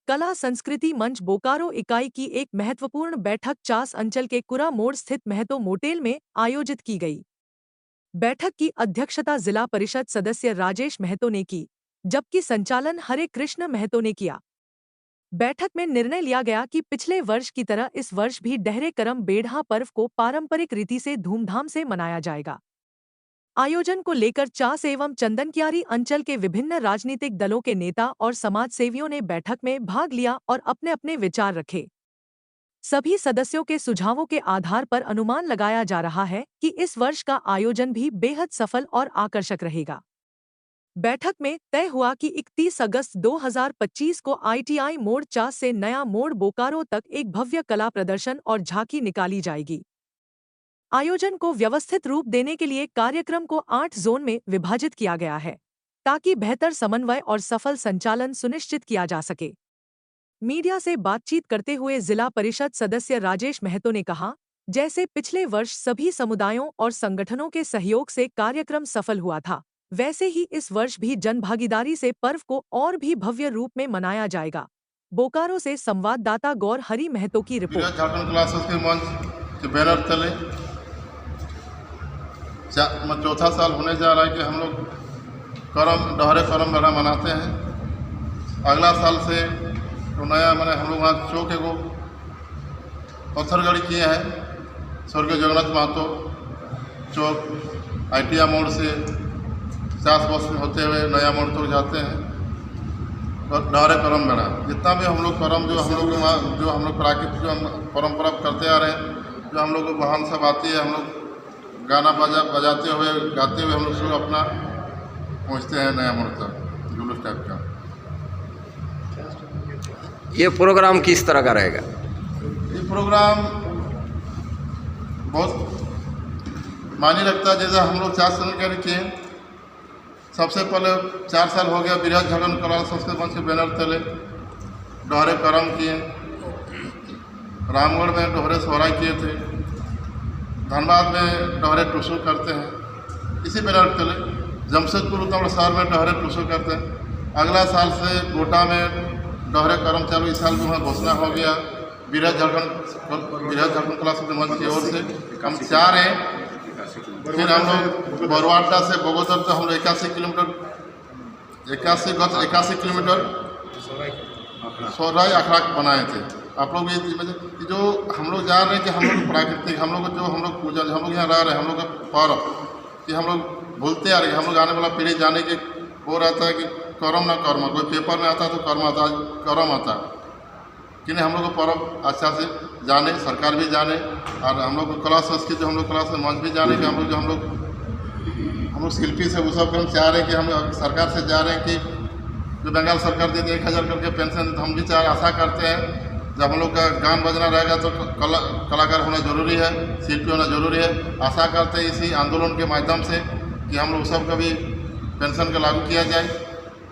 कला संस्कृति मंच बोकारो इकाई की एक महत्वपूर्ण बैठक चास अंचल के कुरा मोड़ स्थित महतो मोटेल में आयोजित की गई। बैठक की अध्यक्षता जिला परिषद सदस्य राजेश महतो ने की, जबकि संचालन हरे कृष्ण महतो ने किया। बैठक में निर्णय लिया गया कि पिछले वर्ष की तरह इस वर्ष भी डहरे करम बेढ़ा पर्व को पारंपरिक रीति से धूमधाम से मनाया जाएगा। आयोजन को लेकर चास एवं चंदनकियारी अंचल के विभिन्न राजनीतिक दलों के नेता और समाजसेवियों ने बैठक में भाग लिया और अपने अपने विचार रखे। सभी सदस्यों के सुझावों के आधार पर अनुमान लगाया जा रहा है कि इस वर्ष का आयोजन भी बेहद सफल और आकर्षक रहेगा। बैठक में तय हुआ कि 31 अगस्त 2025 को ITI मोड़ चास से नया मोड़ बोकारो तक एक भव्य कला प्रदर्शन और झांकी निकाली जाएगी। आयोजन को व्यवस्थित रूप देने के लिए कार्यक्रम को 8 जोन में विभाजित किया गया है, ताकि बेहतर समन्वय और सफल संचालन सुनिश्चित किया जा सके। मीडिया से बातचीत करते हुए जिला परिषद सदस्य राजेश महतो ने कहा, जैसे पिछले वर्ष सभी समुदायों और संगठनों के सहयोग से कार्यक्रम सफल हुआ था, वैसे ही इस वर्ष भी जनभागीदारी से पर्व को और भी भव्य रूप में मनाया जाएगा। बोकारो से संवाददाता गौर हरि महतो की रिपोर्ट। झारखंड क्लासेस के मंच के बैनर तले चौथा साल होने जा रहा है कि हम लोग डहरे करम मेला मनाते हैं। अगला साल से तो नया मैंने हम लोग वहाँ चौक एगो पत्थरगढ़ी किए हैं, स्वर्गीय जगन्नाथ महतो चौक ITI मोड़ से 50 बस में होते हुए नया मोड़ तक जाते हैं। और डहरे करम मेला जितना भी हम लोग करम जो हम लोग प्राकृतिक जो हम परंपरा करते आ रहे हैं, जो हम लोग वाहन सब आती है, हम लोग गाना बजाते हुए गाते हुए हम लोग शुरू अपना पहुँचते हैं नया मोड़ तक जुलूस टाइप का। ये प्रोग्राम किस तरह का रहेगा? ये प्रोग्राम बहुत मायने रखता है। जैसे हम लोग 4 साल किए, सबसे पहले 4 साल हो गया बिरहज झारखंड कला संस्कृति मंच के बैनर तले डहरे करम किए, रामगढ़ में डोहरे सोहराई किए थे, धनबाद में डहरे टूसू करते हैं, इसी बैनर तले जमशेदपुर उत्तम शहर में डहरे टूसू करते हैं। अगला साल से गोटा में डहरे करम चालू, इस साल भी वहाँ घोषणा हो गया बिरहज झारखंड कला संस्कृति मंच की ओर से। हम चाह रहे हैं फिर हम लोग बरवाटा से बगोदर तक हम लोग 81 किलोमीटर सोहराई अखड़ा बनाए थे। आप लोग ये जो हम लोग जा रहे हैं कि हम लोग प्राकृतिक हम लोग जो हम लोग पूजा हम लोग यहाँ रह रहे हैं, हम लोग का पर्व कि हम लोग भूलते आ रहे हैं। हम लोग आने वाला पीढ़ी जाने के वो रहता है कि करम ना कर्म, कोई पेपर में आता तो कर्म आता, करम आता कि नहीं। हम लोग को पर्व अच्छा से जाने, सरकार भी जाने, और हम लोग को कला संस्कृति हम लोग कला से मंच भी जाने कि हम लोग शिल्पी से वो सब हम चाह रहे हैं कि हम सरकार से जा रहे हैं कि जो बंगाल सरकार देती है 1000 करके पेंशन, हम भी आशा करते हैं जब हम लोग का गान बजना रहेगा तो कलाकार होना जरूरी है, शिल्पी होना जरूरी है। आशा करते हैं इसी आंदोलन के माध्यम से कि हम लोग सब का भी पेंशन का लागू किया जाए।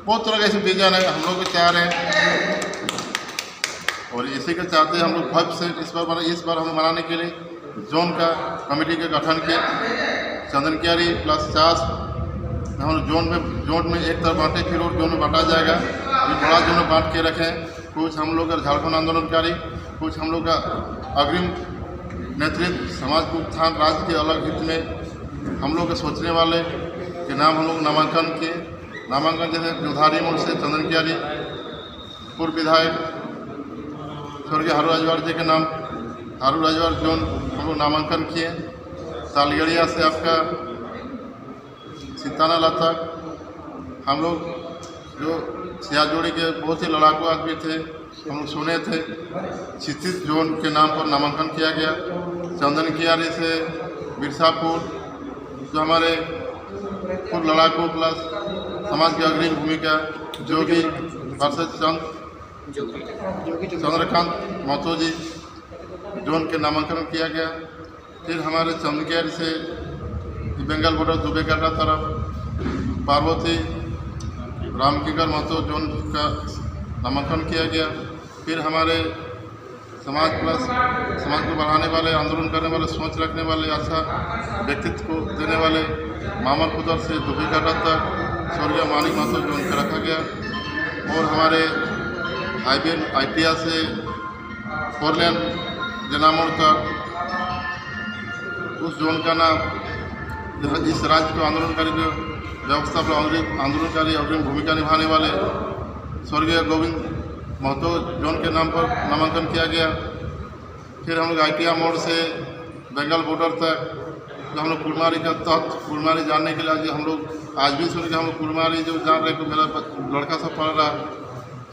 बहुत तरह का ऐसे विजन है हम लोग भी चाह रहे हैं, और इसी के चाहते हैं हम लोग भव्य से इस बार हम मनाने के लिए जोन का कमेटी के गठन के चंदनकियारी प्लस चास हम जोन में एक तरफ बांटे, फिर और जोन में बांटा जाएगा। अभी बड़ा जोन में बांट के रखें, कुछ हम लोग का झारखंड आंदोलनकारी, कुछ हम लोग का अग्रिम नेतृत्व समाज के उत्थान राज्य के अलग हित में हम लोग के सोचने वाले के नाम हम लोग नामांकन जैसे जोधारी मोड़ से चंदनकियारी पूर्व विधायक स्वर्गीय हारू राजवाड़ जी के नाम हारू राजवाड़ जोन हम लोग नामांकन किए। तालगढ़िया से आपका सीताना लता, हम लोग जो सियाजोड़ी के बहुत ही लड़ाकू आदमी थे, हम लोग सुने थे, क्षितिज जोन के नाम पर नामांकन किया गया। चंदनकियारी से बिरसापुर जो हमारे पूर्व लड़ाकू प्लस समाज की अग्रिम भूमिका जोगी चंद्रकांत महतो जी जोन के नामांकन किया गया। फिर हमारे चंदनकियारी से बंगाल बॉर्डर दुबेकाटा तरफ पार्वती रामकिकर महतो जोन का नामांकन किया गया। फिर हमारे समाज को बढ़ाने वाले, आंदोलन करने वाले, सोच रखने वाले, अच्छा व्यक्तित्व को देने वाले मामा कुदर से दुबेकाटा तक स्वर्गीय मानिक महतो जोन का रखा गया। और हमारे ITIA से 4 लेन जनामोड़ तक उस जोन का नाम इस राज्य को आंदोलनकारी जो व्यवस्था पर आंदोलनकारी अग्रिम भूमिका निभाने वाले स्वर्गीय गोविंद महतो जोन के नाम पर नामांकन किया गया। फिर हम लोग ITIA मोड़ से बंगाल बॉर्डर तक जो हम लोग कुलमारी का तहत कुलमारी जानने के लिए हम लोग आज भी सुन के हम लोग कुलमारी जो जान रहे कि मेरा लड़का सब पढ़ रहा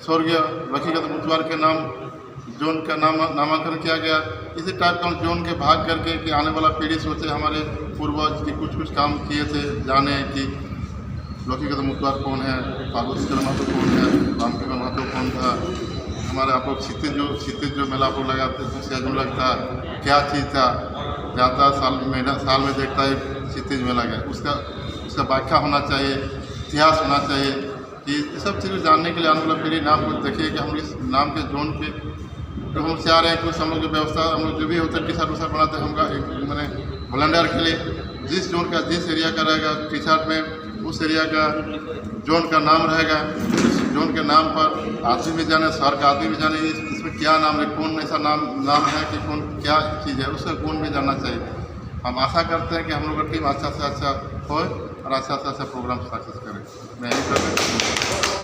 स्वर्गीय लखीगत मुतवार के नाम जोन का नामांकन किया गया। इसी टाइप का हम जोन के भाग करके कि आने वाला पीढ़ी सोचे हमारे पूर्वज की कुछ काम किए थे, जाने कि लखीगत मुतवार कौन है, पार्वती महतो कौन है, रामकृष्ण महतो कौन था, हमारे आप लोग क्षितिज जो मेला आप लोग लगाते थे उससे अजून लगता क्या चीज़ था, जाता साल में देखता है क्षितिज मेला गया, उसका व्याख्या होना चाहिए, इतिहास होना चाहिए कि ये सब चीज़ें जानने के लिए आने वाला पीढ़ी नाम को देखिए कि हम इस नाम के जोन पे जो हम से आ रहे हैं कुछ हम लोग जो व्यवस्था हम लोग जो भी होता है टी शर्ट उशर्ट बनाते हैं हम मैंने वॉलंटियर के लिए जिस जोन का जिस एरिया का रहेगा टी शर्ट में उस एरिया का जोन का नाम रहेगा, उस जोन के नाम पर आदमी भी जाने, शहर का आदमी भी जाने इसमें क्या नाम है, कौन ऐसा नाम है कि कौन क्या चीज़ है, उसका गुण भी जानना चाहिए। हम आशा करते हैं कि हम लोग का टीम अच्छा से अच्छा हो और अच्छा से अच्छा प्रोग्राम सक्सेस करें। मैं यही कर